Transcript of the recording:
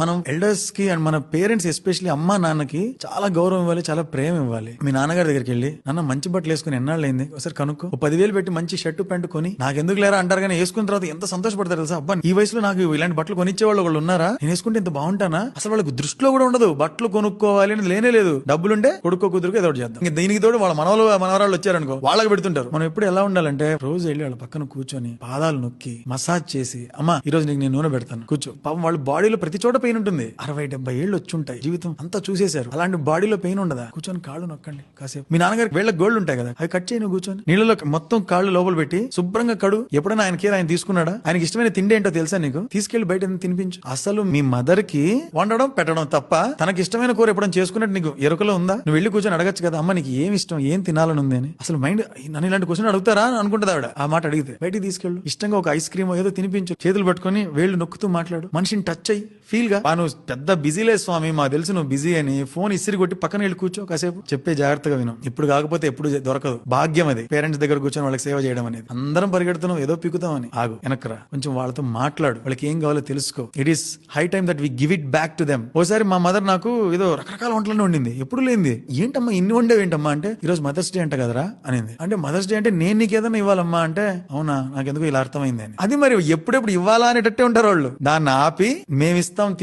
మనం ఎల్డర్స్ కి అండ్ మన పేరెంట్స్ ఎస్పెషల్లీ అమ్మా నాన్నకి చాలా గౌరవం ఇవ్వాలి, చాలా ప్రేమ ఇవ్వాలి. మీ నాన్నగారి దగ్గరికి వెళ్ళి నాన్న మంచి బట్టలు వేసుకుని ఎన్నాళ్ళైంది ఒకసారి కనుక్కో, 10,000 పెట్టి మంచి షర్టు ప్యాంటు కొని నాకు ఎందుకు లేరా అంటారు, కానీ వేసుకున్న తర్వాత ఎంత సంతోషపడతారు తెలుసా. అబ్బా ఈ వయసులో నాకు ఇలాంటి బట్టలు కొనిచ్చే వాళ్ళు ఉన్నారా, నేను వేసుకుంటే ఎంత బాగుంటానా. అసలు వాళ్ళకి దృష్టిలో కూడా ఉండదు బట్టలు కొనుక్కోవాలి అనేది లేనే లేదు. డబ్బులుంటే కొడుకో కుదురుకు ఏదో చేద్దాం. ఇంకా దీనికి తోడు వాళ్ళ మనవరాళ్ళు వచ్చారనుకో వాళ్ళకి పెడుతుంటారు. మనం ఎప్పుడు ఎలా ఉండాలంటే రోజు వెళ్ళి వాళ్ళ పక్కన కూర్చొని పాదాలు నొక్కి మసాజ్ చేసి, అమ్మా ఈ రోజు నీకు నేను నూనె పెడతాను కూర్చో. పాపం వాళ్ళ బాడీలో ప్రతి చోట పెయిన్ ఉంటుంది. 60-70 ఏళ్ళు వచ్చుంటాయి, జీవితం అంతా చూసేశారు. అలాంటి బాడీలో పెయిన్ ఉండదా, కూర్చొని కాళ్ళు నొక్కండి కాసేపు. మీ నాన్నగారికి వేళ్ళ గోల్డ్ ఉంటాయి కదా, అవి కట్ చేయను కూర్చొని నీళ్ళలో మొత్తం కాళ్ళు లోపల పెట్టి శుభ్రంగా కడు. ఎప్పుడైనా ఆయన తీసుకున్నాడా, ఆయనకి ఇష్టమైన తిండి ఏంటో తెలుసా నీకు, తీసుకెళ్లి బయట తినిపించు. అసలు మీ మదర్ కి వండడం పెట్టడం తప్ప తనకి ఇష్టమైన కూర ఎప్పుడైనా చేసుకున్నట్టు నీకు ఎరుకలో ఉందా? నువ్వు వెళ్ళి కూర్చొని అడగచ్చు కదా, అమ్మ నీకు ఏమి ఇష్టం, ఏం తినాలని ఉంది అని. అసలు మైండ్ నన్ను ఇలాంటి క్వశ్చన్ అడుగుతారా అని అనుకుంటుంది ఆవిడ. ఆ మాట అడిగితే బయటికి తీసుకెళ్ళు, ఇష్టంగా ఒక ఐస్ క్రీమ్ ఏదో తినిపించు, చేతులు పట్టుకొని వేళ్ళు నొక్కుతూ మాట్లాడు, మనిషిని టచ్ అయ్యి ఫీల్ గా. నువ్వు పెద్ద బిజీలే స్వామి, మాకు తెలుసు నువ్వు బిజీ అని, ఫోన్ ఇసిరి కొట్టి పక్కన వెళ్ళి కూర్చో కాసేపు. చెప్పే జాగ్రత్తగా విను, ఇప్పుడు కాకపోతే ఎప్పుడు దొరకదు. భాగ్యం అది పేరెంట్స్ దగ్గర కూర్చొని వాళ్ళకి సేవ చేయడం అనేది. అందరం పరిగెడుతున్నాం ఏదో పీకుతామని, ఆగు వెనక్రా, కొంచెం వాళ్ళతో మాట్లాడు, వాళ్ళకి ఏం కావాలో తెలుసుకో. It is high time that we give it back to them. ఓసారి మా మదర్ నాకు ఏదో రకరకాల వంటలను వండింది, ఎప్పుడు లేనిది. ఏంటమ్మా ఇన్ని వండేవి ఏంటమ్మా అంటే, ఈ రోజు మదర్స్ డే అంట కదరా అనింది. అంటే మదర్స్ డే అంటే నేను నీకు ఏదైనా ఇవ్వాలమ్మా అంటే, అవునా నాకెందుకు ఇలా అర్థమైంది అని. అది మరి ఎప్పుడెప్పుడు ఇవ్వాలా అనేటట్టే ఉంటారు వాళ్ళు. దాన్ని ఆపి మేమిస్తాం